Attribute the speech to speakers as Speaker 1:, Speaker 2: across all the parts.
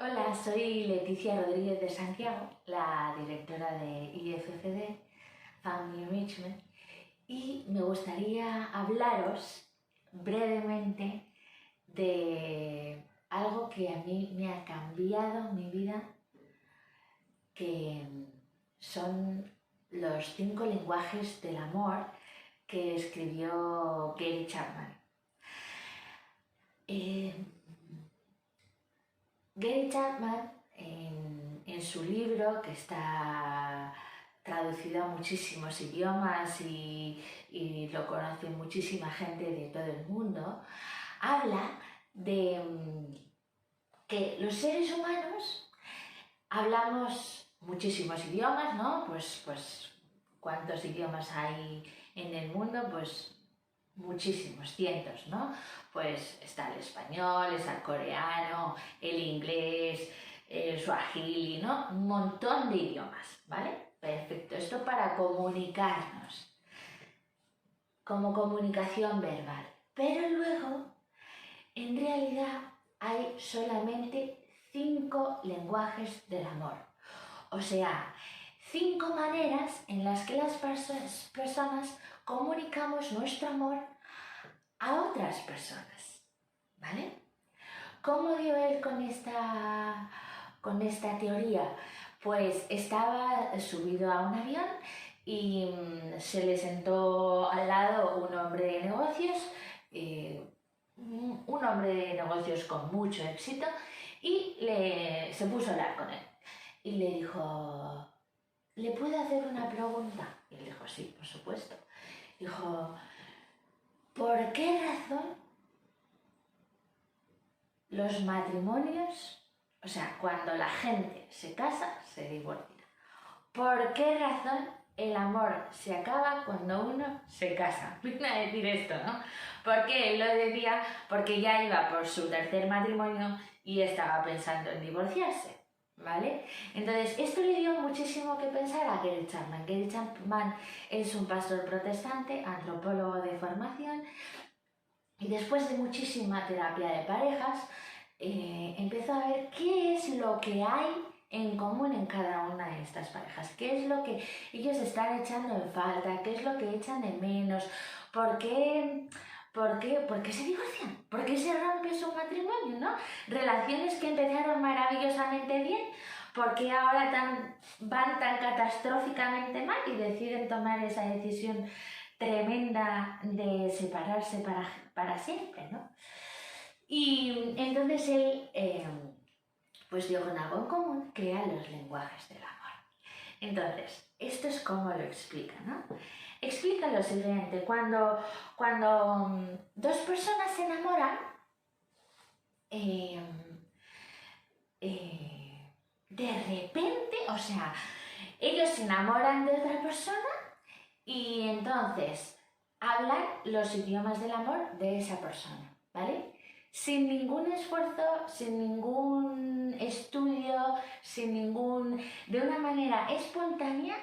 Speaker 1: Hola, soy Leticia Rodríguez de Santiago, la directora de IFCD, Family Enrichment, y me gustaría hablaros brevemente de algo que a mí me ha cambiado mi vida, que son los 5 lenguajes del amor que escribió Gary Chapman. Gary Chapman, en su libro, que está traducido a muchísimos idiomas y lo conoce muchísima gente de todo el mundo, habla de que los seres humanos hablamos muchísimos idiomas, ¿no? Pues ¿cuántos idiomas hay en el mundo? Pues muchísimos, cientos, ¿no? Pues está el español, está el coreano, el inglés, el suajili, ¿no? Un montón de idiomas, ¿vale? Perfecto, esto para comunicarnos, como comunicación verbal. Pero luego, en realidad, hay solamente 5 lenguajes del amor. O sea, 5 maneras en las que las personas comunicamos nuestro amor a otras personas, ¿vale? ¿Cómo dio él con esta teoría? Pues estaba subido a un avión y se le sentó al lado un hombre de negocios, con mucho éxito, y se puso a hablar con él. Y le dijo, ¿le puedo hacer una pregunta? Y él dijo, sí, por supuesto. Dijo, ¿por qué razón los matrimonios, o sea, cuando la gente se casa, se divorcia? ¿Por qué razón el amor se acaba cuando uno se casa? Viene a decir esto, ¿no? Porque él lo decía porque ya iba por su 3er matrimonio y estaba pensando en divorciarse, ¿vale? Entonces, esto le dio muchísimo que pensar a Gary Chapman. Gary Chapman es un pastor protestante, antropólogo de formación, y después de muchísima terapia de parejas, empezó a ver qué es lo que hay en común en cada una de estas parejas, qué es lo que ellos están echando en falta, qué es lo que echan de menos, por qué se divorcian, por qué se rompe su matrimonio, ¿no? Relaciones que empezaron maravillosamente bien, ¿por qué ahora van tan catastróficamente mal y deciden tomar esa decisión tremenda de separarse para siempre, ¿no? Y entonces él pues dio con algo en común, que eran los lenguajes del amor. Entonces, esto es como lo explica, ¿no? Explica lo siguiente: cuando dos personas se enamoran, de repente, o sea, ellos se enamoran de otra persona y entonces hablan los idiomas del amor de esa persona, ¿vale? Sin ningún esfuerzo, sin ningún estudio, de una manera espontánea,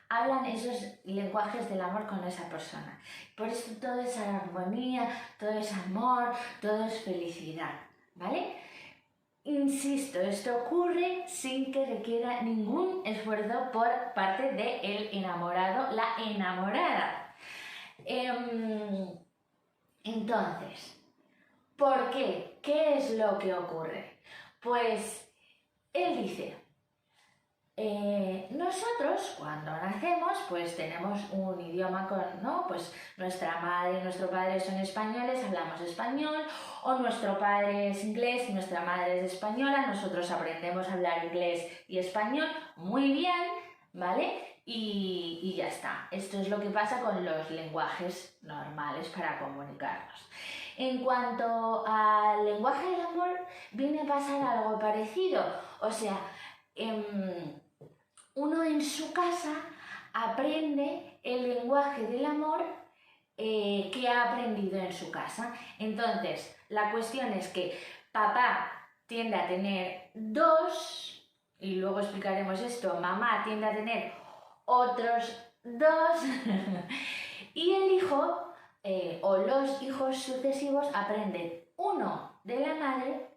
Speaker 1: hablan esos lenguajes del amor con esa persona. Por eso todo es armonía, todo es amor, todo es felicidad, ¿vale? Insisto, esto ocurre sin que requiera ningún esfuerzo por parte del enamorado, la enamorada. Entonces, ¿por qué? ¿Qué es lo que ocurre? Pues él dice, nosotros cuando nacemos pues tenemos un idioma ¿no? Pues nuestra madre y nuestro padre son españoles, hablamos español, o nuestro padre es inglés y nuestra madre es española, nosotros aprendemos a hablar inglés y español muy bien, ¿vale? Y ya está. Esto es lo que pasa con los lenguajes normales para comunicarnos. En cuanto al lenguaje del amor, viene a pasar algo parecido. O sea, uno en su casa aprende el lenguaje del amor que ha aprendido en su casa. Entonces, la cuestión es que papá tiende a tener 2, y luego explicaremos esto, mamá tiende a tener otros 2, y el hijo o los hijos sucesivos aprenden 1 de la madre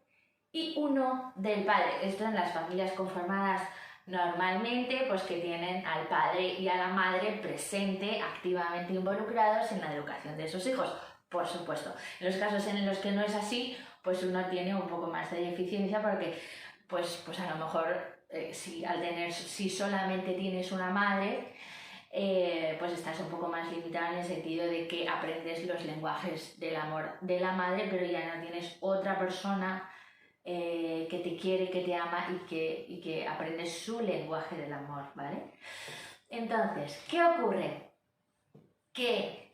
Speaker 1: y uno del padre. Esto en las familias conformadas normalmente, pues que tienen al padre y a la madre presente, activamente involucrados en la educación de sus hijos, por supuesto. En los casos en los que no es así, pues uno tiene un poco más de deficiencia porque pues a lo mejor si solamente tienes una madre, pues estás un poco más limitado en el sentido de que aprendes los lenguajes del amor de la madre, pero ya no tienes otra persona que te quiere, que te ama y que aprendes su lenguaje del amor, ¿vale? Entonces, ¿qué ocurre? Que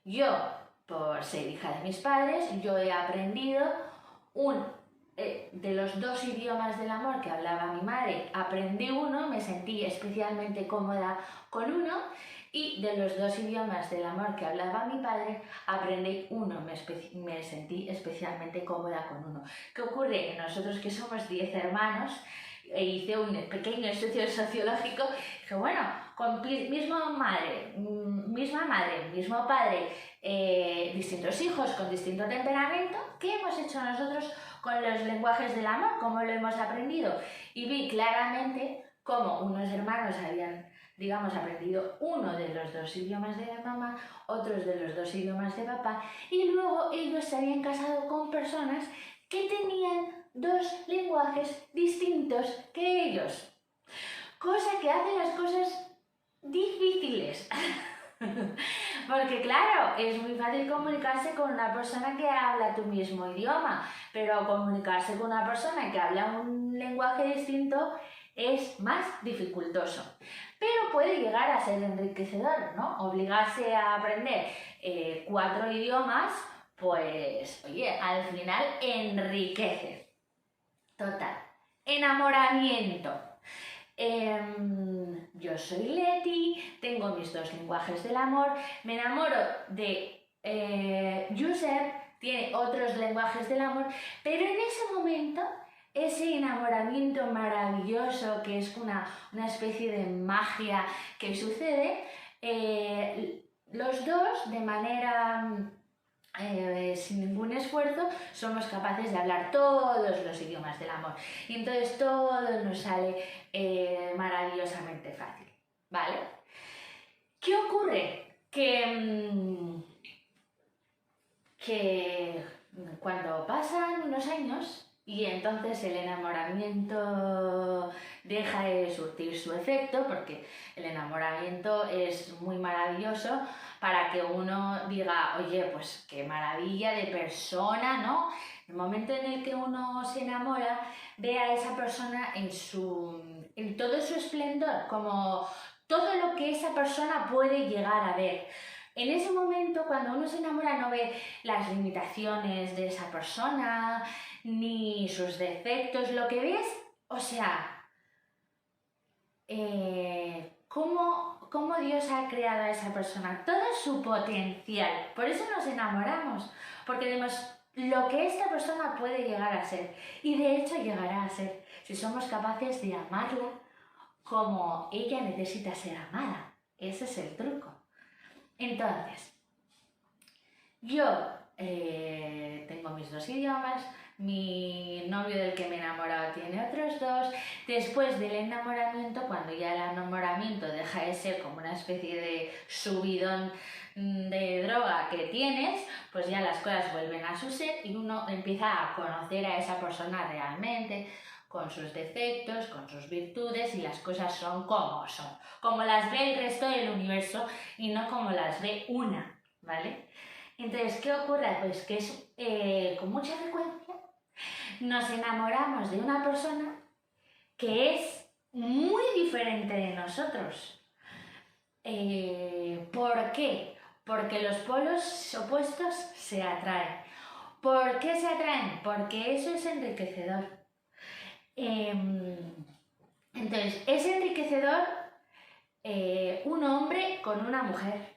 Speaker 1: yo, por ser hija de mis padres, yo he aprendido de los 2 idiomas del amor que hablaba mi madre, aprendí uno, me sentí especialmente cómoda con uno, y de los 2 idiomas del amor que hablaba mi padre, aprendí uno, me sentí especialmente cómoda con uno. ¿Qué ocurre? Nosotros que somos 10 hermanos, hice un pequeño estudio sociológico, dije, bueno, con misma madre, mismo padre, distintos hijos con distinto temperamento, ¿qué hemos hecho nosotros con los lenguajes del amor? ¿Cómo lo hemos aprendido? Y vi claramente cómo unos hermanos habían, digamos, aprendido uno de los 2 idiomas de la mamá, otros de los 2 idiomas de papá, y luego ellos se habían casado con personas que tenían 2 lenguajes distintos que ellos. Cosa que hace las cosas difíciles. Porque claro, es muy fácil comunicarse con una persona que habla tu mismo idioma, pero comunicarse con una persona que habla un lenguaje distinto es más dificultoso. Pero puede llegar a ser enriquecedor, ¿no? Obligarse a aprender 4 idiomas, pues, oye, al final enriquece. Total. Enamoramiento. Yo soy Leti, tengo mis 2 lenguajes del amor, me enamoro de Josep, tiene otros lenguajes del amor, pero en ese momento, ese enamoramiento maravilloso que es una especie de magia que sucede, los 2 de manera sin ningún esfuerzo somos capaces de hablar todos los idiomas del amor y entonces todo nos sale maravillosamente fácil, ¿vale? ¿Qué ocurre? Que cuando pasan unos años y entonces el enamoramiento deja de surtir su efecto, porque el enamoramiento es muy maravilloso para que uno diga, oye, pues qué maravilla de persona, ¿no? El momento en el que uno se enamora, ve a esa persona en todo su esplendor, como todo lo que esa persona puede llegar a ver. En ese momento, cuando uno se enamora, no ve las limitaciones de esa persona, ni sus defectos. Lo que ves, o sea, cómo Dios ha creado a esa persona, todo su potencial. Por eso nos enamoramos, porque vemos lo que esta persona puede llegar a ser. Y de hecho llegará a ser, si somos capaces de amarla como ella necesita ser amada. Ese es el truco. Entonces, yo tengo mis 2 idiomas, mi novio del que me he enamorado tiene otros 2. Después del enamoramiento, cuando ya el enamoramiento deja de ser como una especie de subidón de droga que tienes, pues ya las cosas vuelven a su ser y uno empieza a conocer a esa persona realmente, con sus defectos, con sus virtudes, y las cosas son, como las ve el resto del universo y no como las ve una, ¿vale? Entonces, ¿qué ocurre? Pues que con mucha frecuencia nos enamoramos de una persona que es muy diferente de nosotros. ¿Por qué? Porque los polos opuestos se atraen. ¿Por qué se atraen? Porque eso es enriquecedor. Entonces, es enriquecedor un hombre con una mujer.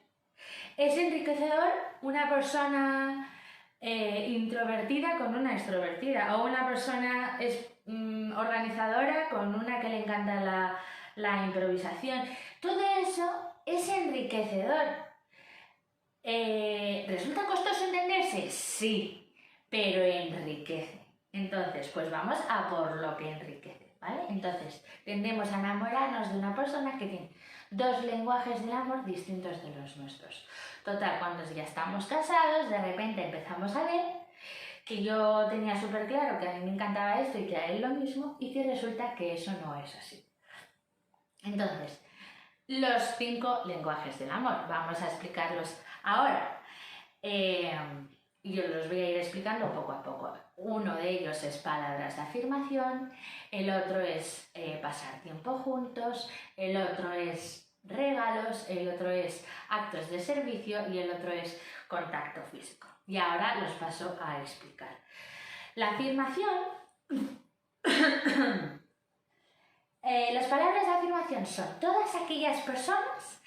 Speaker 1: Es enriquecedor una persona introvertida con una extrovertida, o una persona organizadora con una que le encanta la improvisación. Todo eso es enriquecedor. ¿Resulta costoso entenderse? Sí, pero enriquece. Entonces, pues vamos a por lo que enriquece, ¿vale? Entonces, tendemos a enamorarnos de una persona que tiene dos lenguajes del amor distintos de los nuestros. Total, cuando ya estamos casados, de repente empezamos a ver que yo tenía súper claro que a mí me encantaba esto y que a él lo mismo, y que resulta que eso no es así. Entonces, los 5 lenguajes del amor, vamos a explicarlos ahora. Yo los voy a ir explicando poco a poco. Uno de ellos es palabras de afirmación, el otro es pasar tiempo juntos, el otro es regalos, el otro es actos de servicio y el otro es contacto físico. Y ahora los paso a explicar. La afirmación, las palabras de afirmación son todas aquellas personas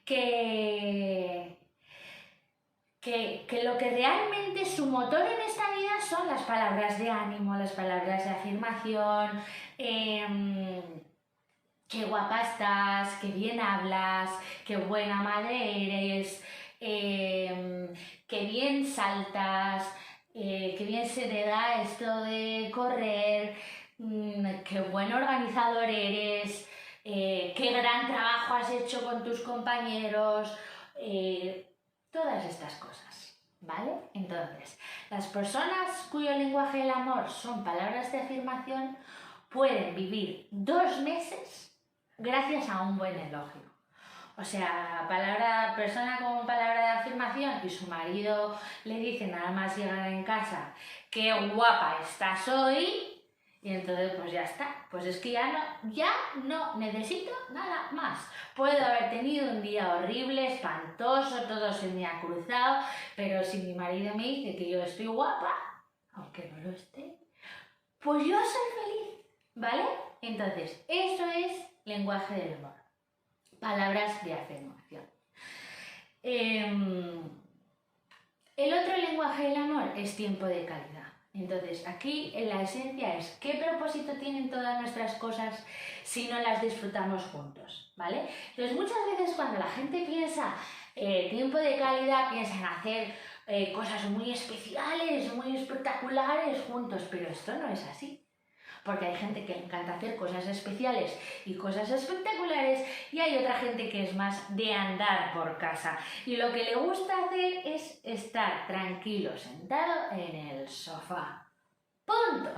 Speaker 1: que lo que realmente es su motor en esta vida son las palabras de ánimo, las palabras de afirmación, qué guapa estás, qué bien hablas, qué buena madre eres, qué bien saltas, qué bien se te da esto de correr, qué buen organizador eres, qué gran trabajo has hecho con tus compañeros, todas estas cosas, ¿vale? Entonces, las personas cuyo lenguaje del amor son palabras de afirmación pueden vivir 2 meses gracias a un buen elogio. O sea, persona con palabra de afirmación y su marido le dice nada más llegar en casa, qué guapa estás hoy, y entonces pues ya está, pues es que ya no necesito nada más. Puedo haber tenido un día horrible, espantoso, todo se me ha cruzado, pero si mi marido me dice que yo estoy guapa, aunque no lo esté, pues yo soy feliz, ¿vale? Entonces, eso es lenguaje del amor. Palabras de afirmación. El otro lenguaje del amor es tiempo de calidad. Entonces, aquí la esencia es ¿qué propósito tienen todas nuestras cosas si no las disfrutamos juntos? ¿Vale? Entonces, muchas veces cuando la gente piensa tiempo de calidad, piensa en hacer cosas muy especiales, muy espectaculares juntos, pero esto no es así. Porque hay gente que le encanta hacer cosas especiales y cosas espectaculares y hay otra gente que es más de andar por casa y lo que le gusta hacer es estar tranquilo sentado en el sofá. ¡Punto!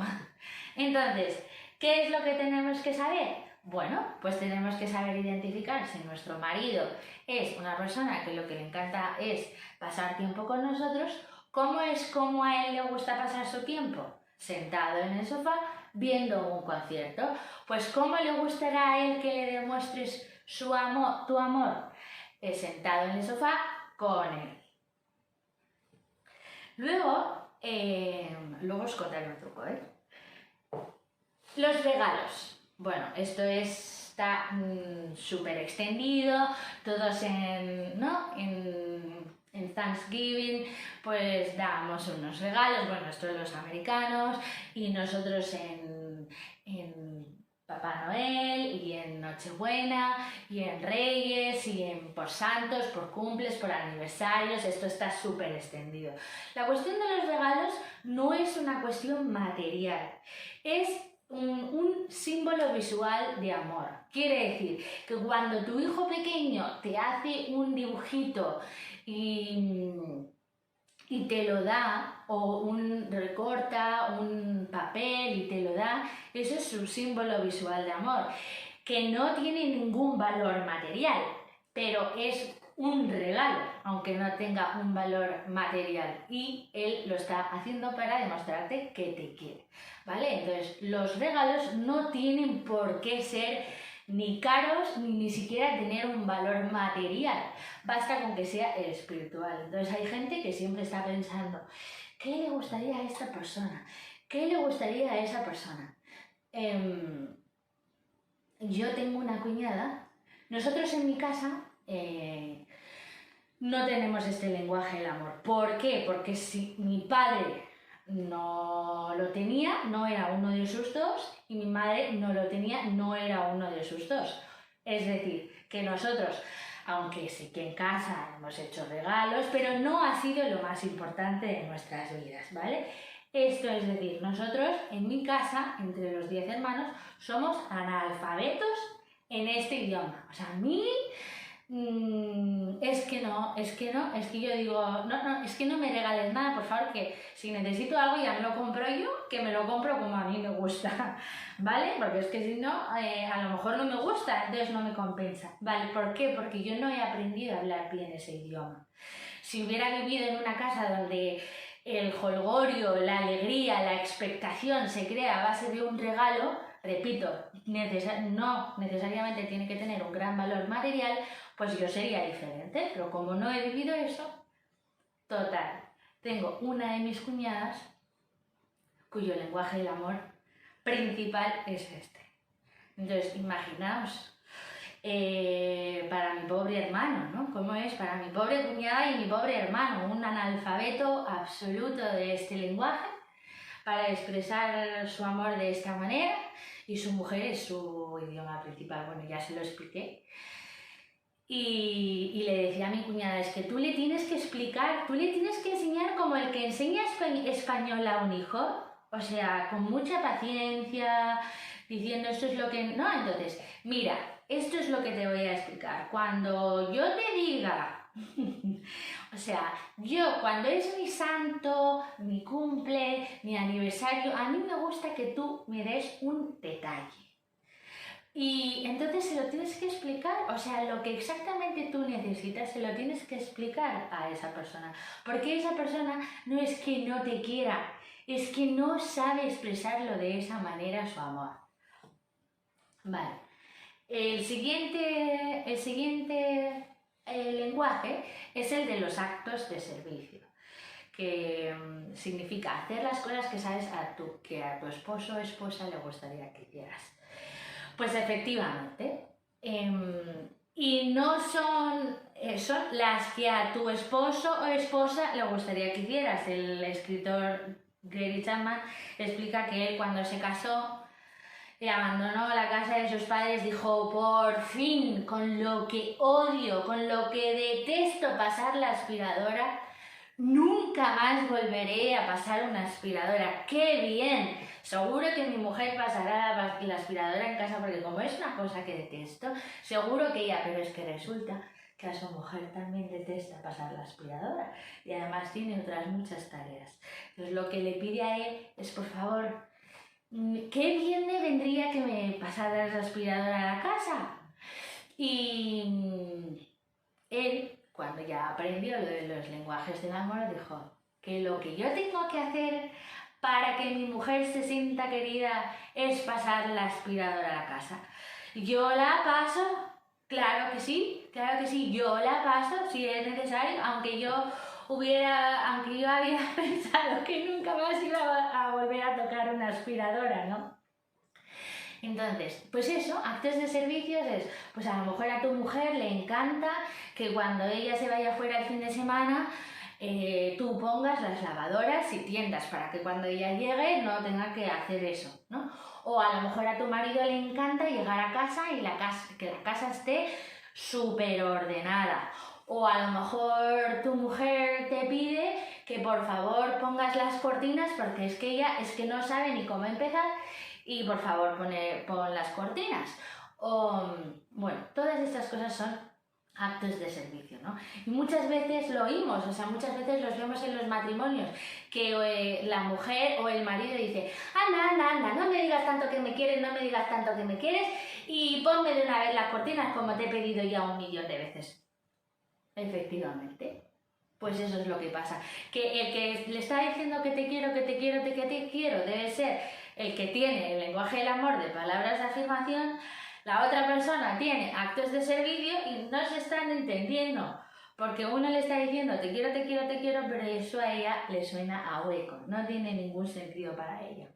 Speaker 1: Entonces, ¿qué es lo que tenemos que saber? Bueno, pues tenemos que saber identificar si nuestro marido es una persona que lo que le encanta es pasar tiempo con nosotros, ¿cómo a él le gusta pasar su tiempo? Sentado en el sofá, viendo un concierto. Pues ¿cómo le gustará a él que le demuestres tu amor? Sentado en el sofá con él. Luego os contaré un truco, ¿eh? Los regalos. Bueno, esto está súper extendido, todos en Thanksgiving pues damos unos regalos, bueno, esto de los americanos, y nosotros en Papá Noel y en Nochebuena y en Reyes y por santos, por cumples, por aniversarios, esto está súper extendido. La cuestión de los regalos no es una cuestión material, es un símbolo visual de amor. Quiere decir que cuando tu hijo pequeño te hace un dibujito y te lo da, o recorta un papel y te lo da, eso es su símbolo visual de amor, que no tiene ningún valor material, pero es un regalo, aunque no tenga un valor material, y él lo está haciendo para demostrarte que te quiere, ¿vale? Entonces, los regalos no tienen por qué ser ni caros ni siquiera tener un valor material, basta con que sea espiritual. Entonces hay gente que siempre está pensando, ¿qué le gustaría a esta persona? ¿Qué le gustaría a esa persona? Yo tengo una cuñada, nosotros en mi casa no tenemos este lenguaje del amor. ¿Por qué? Porque si mi padre no lo tenía, no era uno de sus dos, y mi madre no lo tenía, no era uno de sus dos. Es decir, que nosotros, aunque sí que en casa hemos hecho regalos, pero no ha sido lo más importante de nuestras vidas, ¿vale? Esto es decir, nosotros en mi casa, entre los 10 hermanos, somos analfabetos en este idioma. O sea, a mí es que yo digo, no, es que no me regales nada, por favor, que si necesito algo ya me lo compro yo, que me lo compro como a mí me gusta, ¿vale? Porque es que si no, a lo mejor no me gusta, entonces no me compensa, ¿vale? ¿Por qué? Porque yo no he aprendido a hablar bien ese idioma. Si hubiera vivido en una casa donde el jolgorio, la alegría, la expectación se crea a base de un regalo, repito, no necesariamente tiene que tener un gran valor material, pues yo sería diferente, pero como no he vivido eso, total, tengo una de mis cuñadas cuyo lenguaje del amor principal es este. Entonces, imaginaos, para mi pobre hermano, ¿no? ¿Cómo es? Para mi pobre cuñada y mi pobre hermano, un analfabeto absoluto de este lenguaje, para expresar su amor de esta manera, y su mujer es su idioma principal. Bueno, ya se lo expliqué. Y le decía a mi cuñada, es que tú le tienes que explicar, tú le tienes que enseñar como el que enseña español a un hijo, o sea, con mucha paciencia, diciendo esto es lo que... No, entonces, mira, esto es lo que te voy a explicar. Cuando yo te diga, o sea, yo cuando es mi santo, mi cumple, mi aniversario, a mí me gusta que tú me des un detalle. Y entonces se lo tienes que explicar, o sea, lo que exactamente tú necesitas se lo tienes que explicar a esa persona. Porque esa persona no es que no te quiera, es que no sabe expresarlo de esa manera su amor. Vale. El siguiente lenguaje es el de los actos de servicio, que significa hacer las cosas que sabes que a tu esposo o esposa le gustaría que hicieras. Pues efectivamente, y no son las que a tu esposo o esposa le gustaría que hicieras. El escritor Gary Chapman explica que él cuando se casó y abandonó la casa de sus padres dijo, por fin, con lo que odio, con lo que detesto pasar la aspiradora, nunca más volveré a pasar una aspiradora. ¡Qué bien! Seguro que mi mujer pasará la aspiradora en casa porque como es una cosa que detesto, seguro que ella, pero es que resulta que a su mujer también detesta pasar la aspiradora y además tiene otras muchas tareas. Entonces lo que le pide a él es, por favor, qué bien me vendría que me pasaras la aspiradora a la casa. Y él, cuando ya aprendió lo de los lenguajes del amor, dijo que lo que yo tengo que hacer para que mi mujer se sienta querida es pasar la aspiradora a la casa. Yo la paso, claro que sí, yo la paso si es necesario, aunque yo había pensado que nunca más iba a volver a tocar una aspiradora, ¿no? Entonces, pues eso, actos de servicios es, pues a lo mejor a tu mujer le encanta que cuando ella se vaya fuera el fin de semana, tú pongas las lavadoras y tiendas para que cuando ella llegue no tenga que hacer eso, ¿no? O a lo mejor a tu marido le encanta llegar a casa y que la casa esté súper ordenada. O a lo mejor tu mujer te pide que por favor pongas las cortinas porque es que ella no sabe ni cómo empezar y por favor pon las cortinas. O, bueno, todas estas cosas son actos de servicio, ¿no? Y muchas veces lo oímos, o sea, muchas veces los vemos en los matrimonios, que la mujer o el marido dice, anda, no me digas tanto que me quieres, no me digas tanto que me quieres y ponme de una vez las cortinas como te he pedido ya 1.000.000 de veces. Efectivamente, pues eso es lo que pasa, que el que le está diciendo que te quiero debe ser el que tiene el lenguaje del amor de palabras de afirmación. La otra persona tiene actos de servicio y no se están entendiendo, porque uno le está diciendo te quiero, pero eso a ella le suena a hueco, no tiene ningún sentido para ella.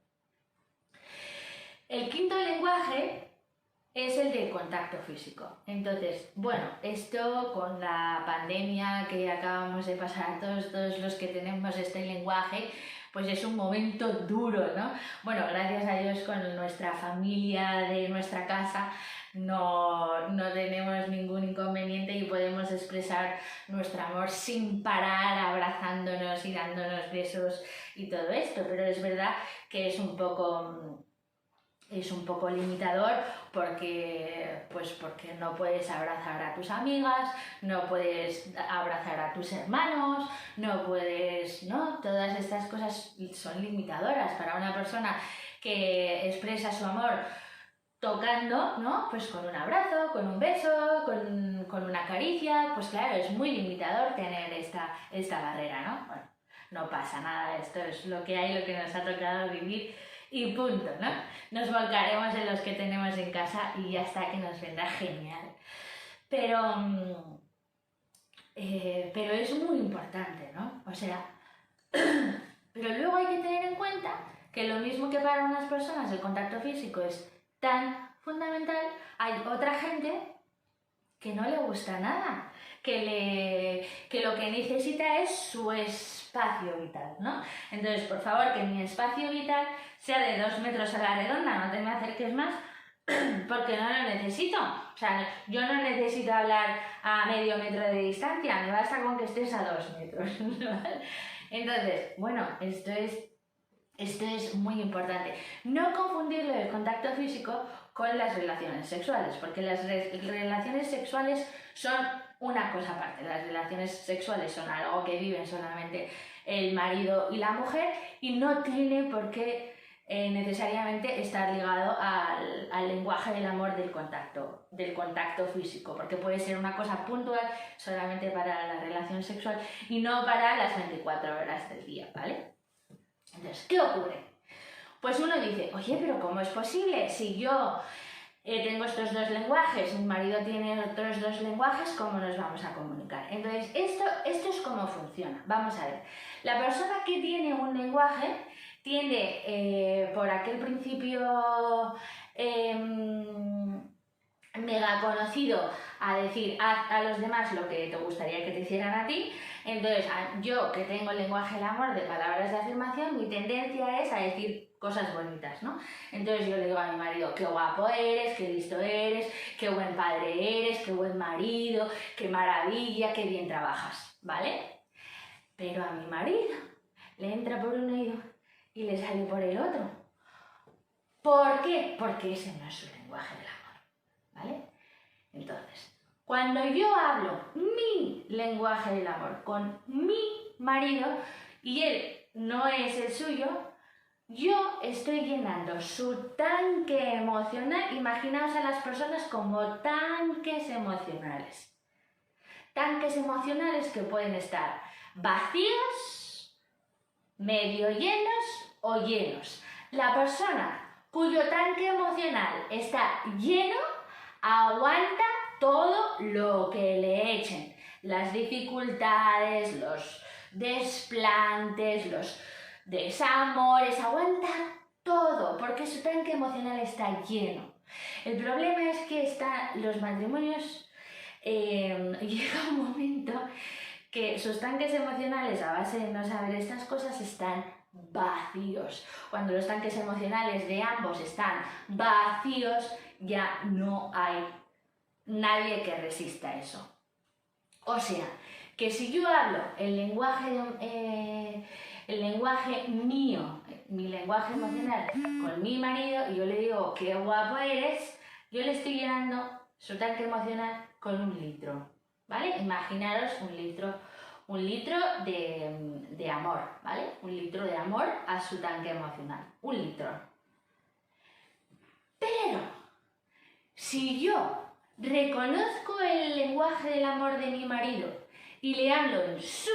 Speaker 1: El quinto lenguaje es el de contacto físico. Entonces, bueno, esto con la pandemia que acabamos de pasar todos los que tenemos este lenguaje, pues es un momento duro, ¿no? Bueno, gracias a Dios con nuestra familia de nuestra casa no tenemos ningún inconveniente y podemos expresar nuestro amor sin parar, abrazándonos y dándonos besos y todo esto, pero es verdad que es un poco limitador porque no puedes abrazar a tus amigas, no puedes abrazar a tus hermanos, no puedes, ¿no? Todas estas cosas son limitadoras para una persona que expresa su amor tocando, ¿no? Pues con un abrazo, con un beso, con una caricia, pues claro, es muy limitador tener esta barrera, ¿no? Bueno, no pasa nada, esto es lo que hay, lo que nos ha tocado vivir y punto, ¿no? Nos volcaremos en los que tenemos en casa y ya está, que nos vendrá genial. Pero es muy importante, ¿no? O sea, pero luego hay que tener en cuenta que lo mismo que para unas personas el contacto físico es tan fundamental, hay otra gente que no le gusta nada, que lo que necesita es su espacio vital, ¿no? Entonces, por favor, que mi espacio vital sea de 2 metros a la redonda, no te me acerques más, porque no lo necesito. O sea, yo no necesito hablar a medio metro de distancia, me basta con que estés a 2 metros. Entonces, bueno, esto es muy importante. No confundirlo el contacto físico con las relaciones sexuales, porque las relaciones sexuales son una cosa aparte. Las relaciones sexuales son algo que viven solamente el marido y la mujer y no tiene por qué necesariamente estar ligado al lenguaje del amor del contacto físico, porque puede ser una cosa puntual solamente para la relación sexual y no para las 24 horas del día, ¿vale? Entonces, ¿qué ocurre? Pues uno dice, oye, pero ¿cómo es posible? Si yo tengo estos 2 lenguajes, mi marido tiene otros 2 lenguajes, ¿cómo nos vamos a comunicar? Entonces, esto es cómo funciona. Vamos a ver. La persona que tiene un lenguaje tiende, por aquel principio mega conocido, a decir, haz a los demás lo que te gustaría que te hicieran a ti. Entonces, yo que tengo el lenguaje del amor de palabras de afirmación, mi tendencia es a decir cosas bonitas, ¿no? Entonces yo le digo a mi marido, qué guapo eres, qué listo eres, qué buen padre eres, qué buen marido, qué maravilla, qué bien trabajas, ¿vale? Pero a mi marido le entra por un oído y le sale por el otro. ¿Por qué? Porque ese no es su lenguaje del amor, ¿vale? Entonces, cuando yo hablo mi lenguaje del amor con mi marido y él no es el suyo, yo estoy llenando su tanque emocional. Imaginaos a las personas como tanques emocionales. Tanques emocionales que pueden estar vacíos, medio llenos o llenos. La persona cuyo tanque emocional está lleno aguanta todo lo que le echen. Las dificultades, los desplantes, los desamores, aguanta todo, porque su tanque emocional está lleno. El problema es que los matrimonios llega un momento que sus tanques emocionales, a base de no saber estas cosas, están vacíos. Cuando los tanques emocionales de ambos están vacíos, ya no hay nadie que resista eso. O sea, que si yo hablo el lenguaje mío, mi lenguaje emocional con mi marido, y yo le digo qué guapo eres, yo le estoy llenando su tanque emocional con 1 litro, ¿vale? Imaginaros un litro de amor, ¿vale? 1 litro de amor a su tanque emocional, 1 litro. Pero si yo reconozco el lenguaje del amor de mi marido y le hablo en su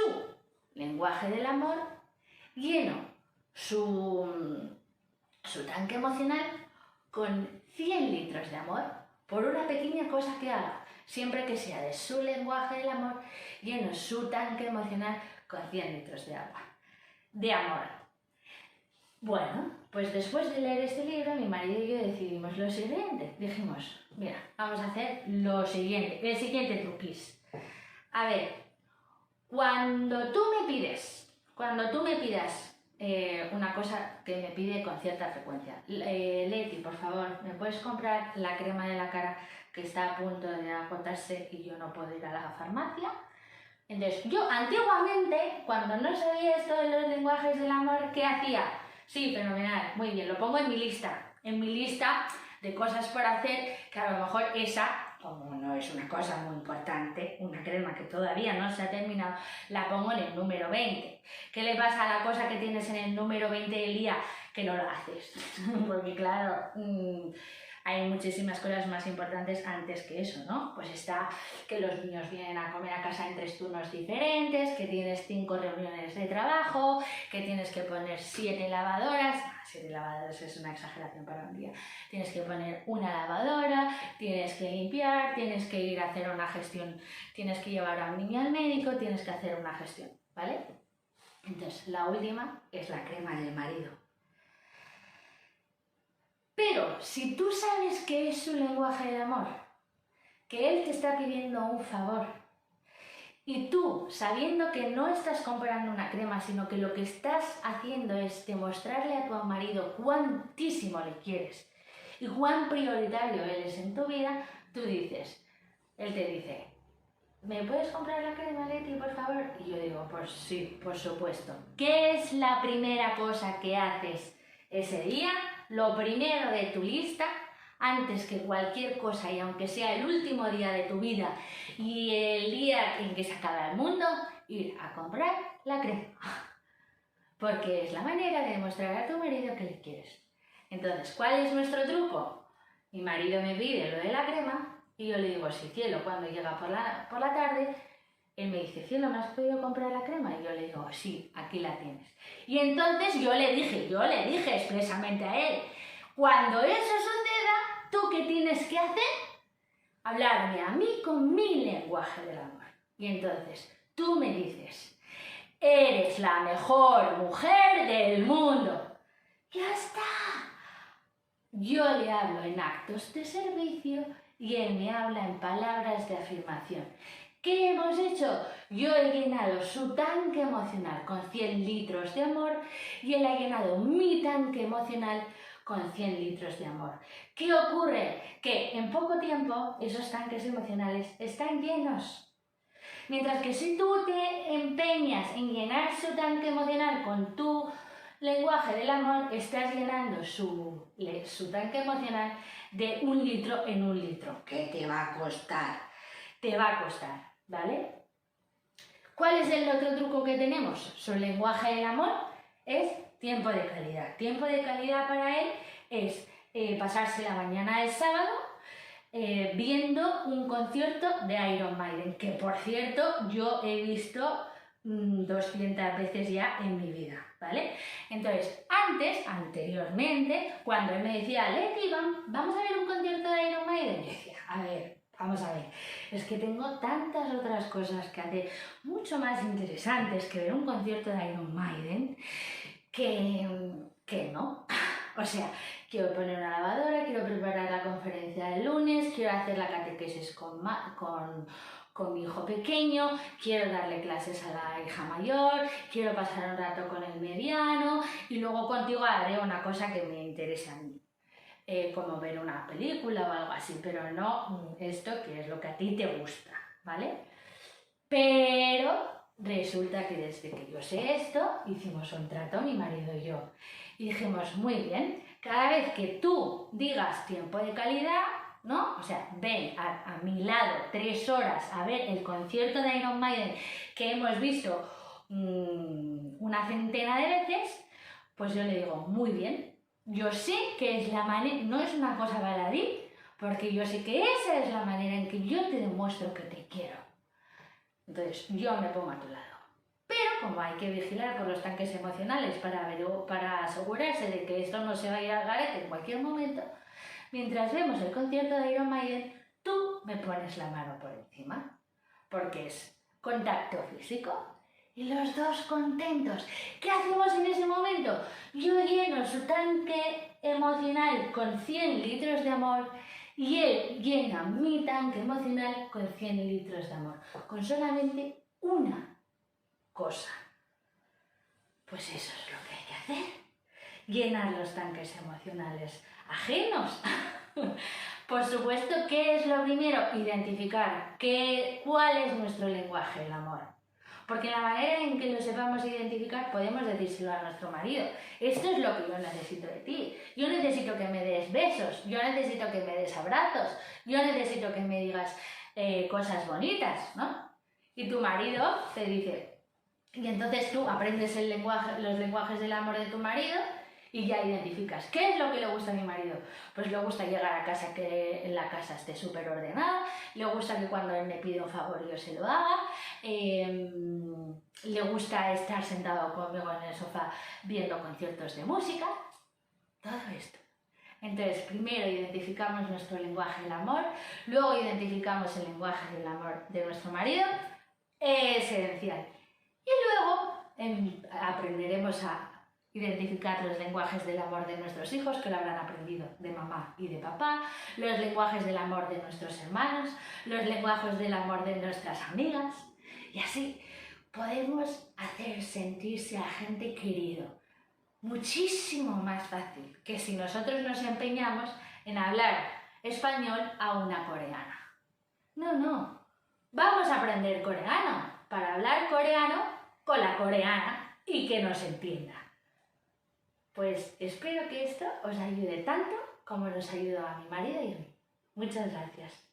Speaker 1: lenguaje del amor, lleno su tanque emocional con 100 litros de amor por una pequeña cosa que haga. Siempre que sea de su lenguaje del amor, lleno su tanque emocional con 100 litros de agua. De amor. Bueno, pues después de leer este libro, mi marido y yo decidimos lo siguiente. Dijimos, mira, vamos a hacer lo siguiente, el siguiente truquis. A ver, cuando tú me pidas una cosa que me pide con cierta frecuencia. Leti, por favor, ¿me puedes comprar la crema de la cara que está a punto de agotarse y yo no puedo ir a la farmacia? Entonces, yo antiguamente, cuando no sabía esto de los lenguajes del amor, ¿qué hacía? Sí, fenomenal, muy bien, lo pongo en mi lista de cosas por hacer, que a lo mejor esa, como no es una cosa muy importante, una crema que todavía no se ha terminado, la pongo en el número 20. ¿Qué le pasa a la cosa que tienes en el número 20 del día? Que no lo haces, porque claro, hay muchísimas cosas más importantes antes que eso, ¿no? Pues está que los niños vienen a comer a casa en 3 turnos diferentes, que tienes 5 reuniones de trabajo, que tienes que poner 7 lavadoras. 7 lavadoras es una exageración para un día. Tienes que poner una lavadora, tienes que limpiar, tienes que ir a hacer una gestión, tienes que llevar a un niño al médico, tienes que hacer una gestión, ¿vale? Entonces, la última es la crema del marido. Pero si tú sabes que es su lenguaje del amor, que él te está pidiendo un favor, y tú, sabiendo que no estás comprando una crema, sino que lo que estás haciendo es demostrarle a tu marido cuántísimo le quieres y cuán prioritario él es en tu vida, tú dices, él te dice, ¿me puedes comprar la crema, Leti, por favor? Y yo digo, pues sí, por supuesto. ¿Qué es la primera cosa que haces ese día? Lo primero de tu lista, antes que cualquier cosa, y aunque sea el último día de tu vida y el día en que se acaba el mundo, ir a comprar la crema. Porque es la manera de demostrar a tu marido que le quieres. Entonces, ¿cuál es nuestro truco? Mi marido me pide lo de la crema y yo le digo, sí, cielo, cuando llega por la tarde, él me dice, cielo, ¿me has podido comprar la crema? Y yo le digo, sí, aquí la tienes. Y entonces yo le dije expresamente a él, cuando eso suceda, ¿tú qué tienes que hacer? Hablarme a mí con mi lenguaje del amor. Y entonces tú me dices, eres la mejor mujer del mundo. ¡Ya está! Yo le hablo en actos de servicio y él me habla en palabras de afirmación. ¿Qué hemos hecho? Yo he llenado su tanque emocional con 100 litros de amor y él ha llenado mi tanque emocional con 100 litros de amor. ¿Qué ocurre? Que en poco tiempo esos tanques emocionales están llenos. Mientras que si tú te empeñas en llenar su tanque emocional con tu lenguaje del amor, estás llenando su tanque emocional de 1 litro en 1 litro. ¿Qué te va a costar? Te va a costar, ¿vale? ¿Cuál es el otro truco que tenemos? Su lenguaje del amor es tiempo de calidad. Tiempo de calidad para él es pasarse la mañana del sábado viendo un concierto de Iron Maiden, que por cierto yo he visto 200 veces ya en mi vida, ¿vale? Entonces, anteriormente, cuando él me decía, Leti, vamos a ver un concierto de Iron Maiden, yo decía, a ver, vamos a ver, es que tengo tantas otras cosas que hacer mucho más interesantes que ver un concierto de Iron Maiden que no. O sea, quiero poner una lavadora, quiero preparar la conferencia del lunes, quiero hacer la catequesis con mi hijo pequeño, quiero darle clases a la hija mayor, quiero pasar un rato con el mediano y luego contigo haré una cosa que me interesa a mí. Como ver una película o algo así, pero no esto que es lo que a ti te gusta, ¿vale? Pero resulta que desde que yo sé esto, hicimos un trato, mi marido y yo, y dijimos, muy bien, cada vez que tú digas tiempo de calidad, ¿no? O sea, ven a mi lado 3 horas a ver el concierto de Iron Maiden que hemos visto una centena de veces, pues yo le digo, muy bien. Yo sé que es la manera, no es una cosa baladí, porque yo sé que esa es la manera en que yo te demuestro que te quiero. Entonces, yo me pongo a tu lado. Pero como hay que vigilar por los tanques emocionales para asegurarse de que esto no se va a ir al garete en cualquier momento, mientras vemos el concierto de Iron Maiden, tú me pones la mano por encima, porque es contacto físico. Y los dos contentos. ¿Qué hacemos en ese momento? Yo lleno su tanque emocional con 100 litros de amor y él llena mi tanque emocional con 100 litros de amor. Con solamente una cosa. Pues eso es lo que hay que hacer? Llenar los tanques emocionales ajenos. Por supuesto, ¿qué es lo primero? Identificar cuál es nuestro lenguaje del amor. Porque la manera en que lo sepamos identificar podemos decírselo a nuestro marido. Esto es lo que yo necesito de ti. Yo necesito que me des besos, yo necesito que me des abrazos, yo necesito que me digas cosas bonitas, ¿no? Y tu marido te dice, y entonces tú aprendes los lenguajes del amor de tu marido y ya identificas, ¿qué es lo que le gusta a mi marido? Pues le gusta llegar a casa, que en la casa esté súper ordenada, le gusta que cuando él me pide un favor yo se lo haga, le gusta estar sentado conmigo en el sofá viendo conciertos de música, todo esto. Entonces, primero identificamos nuestro lenguaje del amor, luego identificamos el lenguaje del amor de nuestro marido, esencial. Y luego aprenderemos a identificar los lenguajes del amor de nuestros hijos, que lo habrán aprendido de mamá y de papá, los lenguajes del amor de nuestros hermanos, los lenguajes del amor de nuestras amigas, y así podemos hacer sentirse a gente querido muchísimo más fácil que si nosotros nos empeñamos en hablar español a una coreana. No, vamos a aprender coreano para hablar coreano con la coreana y que nos entienda. Pues espero que esto os ayude tanto como nos ayudó a mi marido y a mí. Muchas gracias.